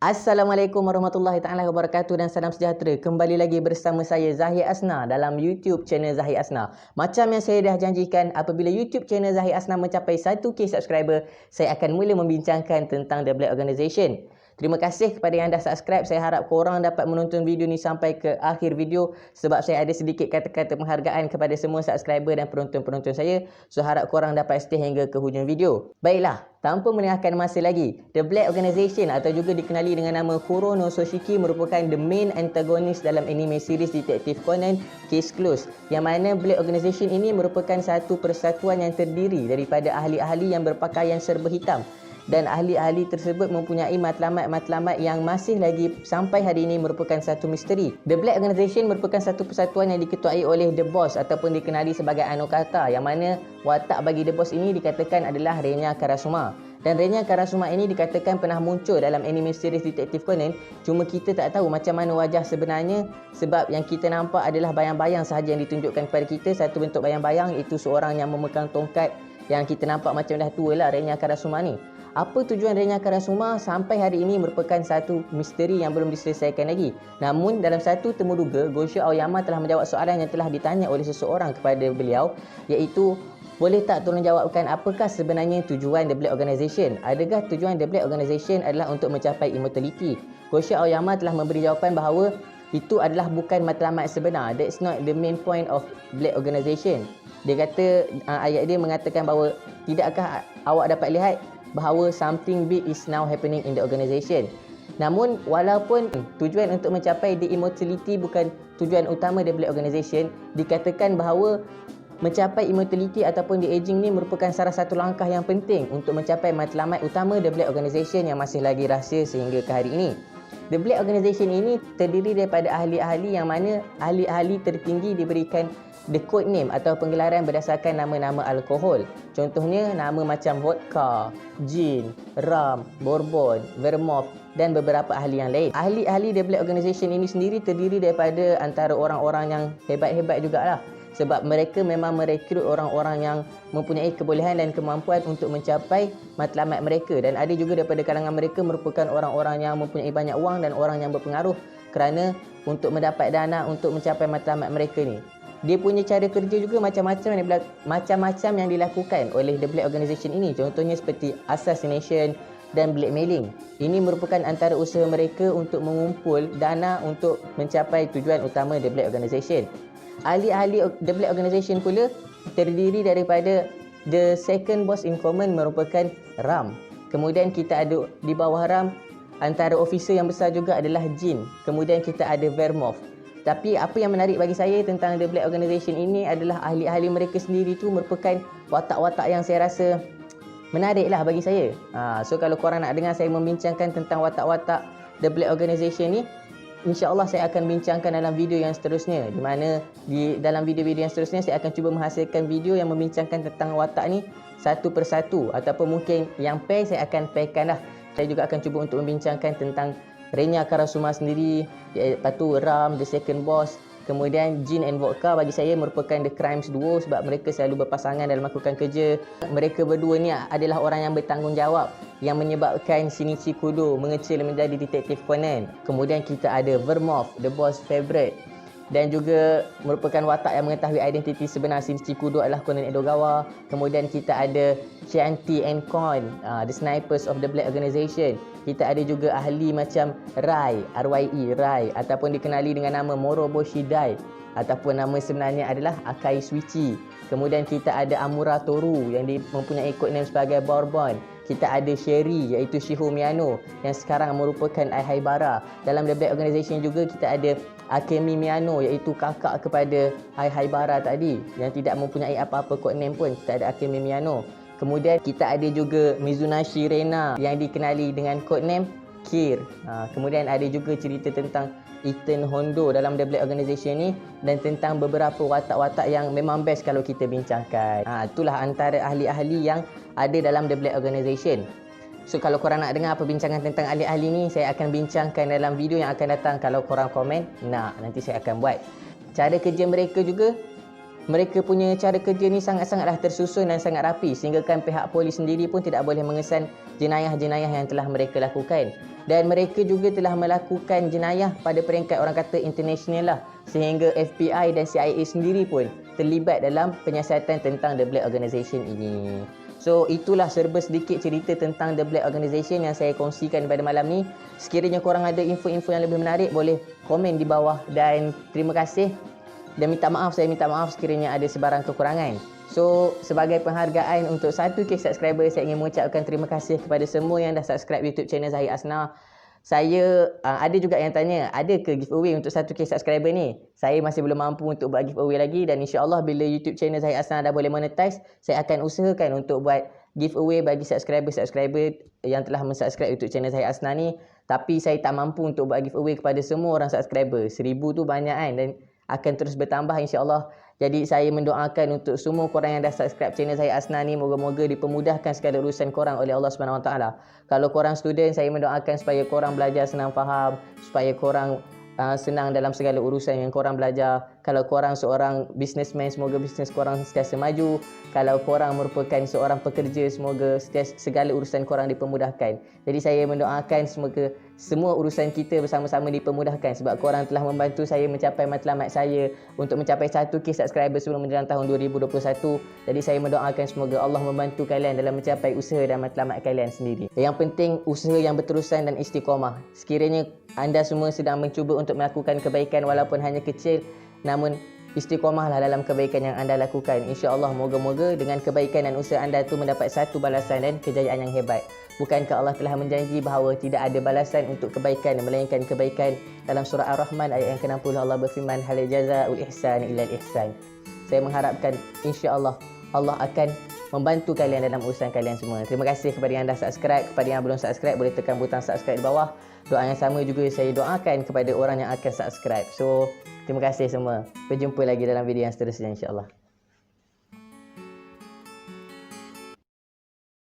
Assalamualaikum warahmatullahi taala wabarakatuh dan salam sejahtera. Kembali lagi bersama saya Zahir Asna dalam YouTube channel Zahir Asna. Macam yang saya dah janjikan, apabila YouTube channel Zahir Asna mencapai 1k subscriber, saya akan mula membincangkan tentang The Black Organisation. Terima kasih kepada yang dah subscribe. Saya harap korang dapat menonton video ni sampai ke akhir video sebab saya ada sedikit kata-kata penghargaan kepada semua subscriber dan penonton-penonton saya. So harap korang dapat stay hingga ke hujung video. Baiklah, tanpa melengahkan masa lagi, The Black Organisation atau juga dikenali dengan nama Kurono Soshiki merupakan the main antagonist dalam anime series Detektif Conan Case Closed, yang mana Black Organisation ini merupakan satu persatuan yang terdiri daripada ahli-ahli yang berpakaian serba hitam, dan ahli-ahli tersebut mempunyai matlamat-matlamat yang masih lagi sampai hari ini merupakan satu misteri. The Black Organisation merupakan satu persatuan yang diketuai oleh The Boss ataupun dikenali sebagai Anokata, yang mana watak bagi The Boss ini dikatakan adalah Renya Karasuma. Dan Renya Karasuma ini dikatakan pernah muncul dalam anime series Detektif Conan, cuma kita tak tahu macam mana wajah sebenarnya sebab yang kita nampak adalah bayang-bayang sahaja yang ditunjukkan kepada kita. Satu bentuk bayang-bayang iaitu seorang yang memegang tongkat yang kita nampak macam dah tua lah Renya Karasuma ni. Apa tujuan Renya Karasuma sampai hari ini merupakan satu misteri yang belum diselesaikan lagi. Namun dalam satu temuduga, Gosho Aoyama telah menjawab soalan yang telah ditanya oleh seseorang kepada beliau, iaitu boleh tak tolong jawabkan apakah sebenarnya tujuan The Black Organisation? Adakah tujuan The Black Organisation adalah untuk mencapai immortality? Gosho Aoyama telah memberi jawapan bahawa itu adalah bukan matlamat sebenar. That's not the main point of Black Organisation. Dia kata, ayat dia mengatakan bahawa tidakkah awak dapat lihat bahawa something big is now happening in the organisation. Namun walaupun tujuan untuk mencapai the immortality bukan tujuan utama The Black Organisation, dikatakan bahawa mencapai immortality ataupun the aging ni merupakan salah satu langkah yang penting untuk mencapai matlamat utama The Black Organisation yang masih lagi rahsia sehingga ke hari ini. The Black Organisation ini terdiri daripada ahli-ahli yang mana ahli-ahli tertinggi diberikan the code name atau penggelaran berdasarkan nama-nama alkohol. Contohnya nama macam vodka, gin, rum, bourbon, vermouth dan beberapa ahli yang lain. Ahli-ahli The Black Organisation ini sendiri terdiri daripada antara orang-orang yang hebat-hebat jugalah, sebab mereka memang merekrut orang-orang yang mempunyai kebolehan dan kemampuan untuk mencapai matlamat mereka, dan ada juga daripada kalangan mereka merupakan orang-orang yang mempunyai banyak wang dan orang yang berpengaruh kerana untuk mendapat dana untuk mencapai matlamat mereka ni. Dia punya cara kerja juga macam-macam yang dilakukan oleh The Black Organisation ini. Contohnya seperti assassination dan blackmailing. Ini merupakan antara usaha mereka untuk mengumpul dana untuk mencapai tujuan utama The Black Organisation. Ahli-ahli The Black Organisation pula terdiri daripada the second boss in command merupakan Ram. Kemudian kita ada di bawah Ram, antara officer yang besar juga adalah Jin. Kemudian kita ada Vermouth. Tapi apa yang menarik bagi saya tentang The Black Organisation ini adalah ahli-ahli mereka sendiri tu merupakan watak-watak yang saya rasa menarik lah bagi saya. So kalau korang nak dengar saya membincangkan tentang watak-watak The Black Organisation ni, InsyaAllah saya akan bincangkan dalam video yang seterusnya, di mana dalam video-video yang seterusnya saya akan cuba menghasilkan video yang membincangkan tentang watak ni satu persatu, ataupun mungkin yang pair saya akan pairkan lah. Saya juga akan cuba untuk membincangkan tentang Renya Karasuma sendiri, lepas tu Ram, the second boss. Kemudian Gin and Vodka bagi saya merupakan the crimes duo sebab mereka selalu berpasangan dalam melakukan kerja. Mereka berdua ni adalah orang yang bertanggungjawab yang menyebabkan Shinichi Kudo mengecil menjadi Detektif Conan. Kemudian kita ada Vermouth, the boss favorite, dan juga merupakan watak yang mengetahui identiti sebenar Shinichi Kudo adalah Conan Edogawa. Kemudian kita ada Shanti and Kon, the snipers of The Black Organisation. Kita ada juga ahli macam Rai, RYE, Rai, ataupun dikenali dengan nama Moroboshi Dai, ataupun nama sebenarnya adalah Akai Suichi. Kemudian kita ada Amura Toru yang mempunyai codename sebagai Bourbon. Kita ada Sherry iaitu Shiho Miyano yang sekarang merupakan Ai Haibara. Dalam The Black Organisation juga kita ada Akemi Miyano iaitu kakak kepada Ai Haibara tadi yang tidak mempunyai apa-apa codename pun. Kita ada Akemi Miyano. Kemudian kita ada juga Mizunashi Rena yang dikenali dengan codename Kir. Kemudian ada juga cerita tentang Ethan Hondo dalam The Black Organisation ni, dan tentang beberapa watak-watak yang memang best kalau kita bincangkan. Itulah antara ahli-ahli yang ada dalam The Black Organisation. So kalau korang nak dengar perbincangan tentang ahli-ahli ni, saya akan bincangkan dalam video yang akan datang. Kalau korang komen, nanti saya akan buat. Cara kerja mereka juga mereka punya cara kerja ni sangat-sangatlah tersusun dan sangat rapi sehingga kan pihak polis sendiri pun tidak boleh mengesan jenayah-jenayah yang telah mereka lakukan. Dan mereka juga telah melakukan jenayah pada peringkat orang kata international lah, sehingga FBI dan CIA sendiri pun terlibat dalam penyiasatan tentang The Black Organisation ini. So itulah serba sedikit cerita tentang The Black Organisation yang saya kongsikan pada malam ni. Sekiranya korang ada info-info yang lebih menarik, boleh komen di bawah, dan terima kasih. Dan saya minta maaf sekiranya ada sebarang kekurangan. So, sebagai penghargaan untuk 1k subscriber, saya ingin mengucapkan terima kasih kepada semua yang dah subscribe YouTube channel Zahid Asna. Saya, ada juga yang tanya, ada ke giveaway untuk 1k subscriber ni? Saya masih belum mampu untuk buat giveaway lagi, dan insyaAllah bila YouTube channel Zahid Asna dah boleh monetize, saya akan usahakan untuk buat giveaway bagi subscriber-subscriber yang telah mensubscribe YouTube channel Zahid Asna ni. Tapi saya tak mampu untuk buat giveaway kepada semua orang subscriber. 1000 tu banyak kan, dan akan terus bertambah insyaAllah. Jadi saya mendoakan untuk semua korang yang dah subscribe channel saya Asna ni, moga-moga dipermudahkan segala urusan korang oleh Allah SWT. Kalau korang student, saya mendoakan supaya korang belajar senang faham, supaya korang senang dalam segala urusan yang korang belajar. Kalau korang seorang businessman, semoga bisnes korang sentiasa maju. Kalau korang merupakan seorang pekerja, semoga segala urusan korang dipermudahkan. Jadi saya mendoakan semoga semua urusan kita bersama-sama dipermudahkan, sebab korang telah membantu saya mencapai matlamat saya untuk mencapai 1k subscriber sebelum menjelang tahun 2021. Jadi saya mendoakan semoga Allah membantu kalian dalam mencapai usaha dan matlamat kalian sendiri. Yang penting usaha yang berterusan dan istiqamah. Sekiranya anda semua sedang mencuba untuk melakukan kebaikan walaupun hanya kecil, namun istiqamahlah dalam kebaikan yang anda lakukan. InsyaAllah moga-moga dengan kebaikan dan usaha anda itu mendapat satu balasan dan kejayaan yang hebat. Bukankah Allah telah menjanji bahawa tidak ada balasan untuk kebaikan melainkan kebaikan? Dalam surah Ar-Rahman ayat yang ke-60 Allah berfirman, hal jazaa'ul ihsan illa al-ihsan. Saya mengharapkan insya-Allah Allah akan membantu kalian dalam urusan kalian semua. Terima kasih kepada yang dah subscribe. Kepada yang belum subscribe, boleh tekan butang subscribe di bawah. Doa yang sama juga saya doakan kepada orang yang akan subscribe. So, terima kasih semua. Berjumpa lagi dalam video yang seterusnya insya-Allah.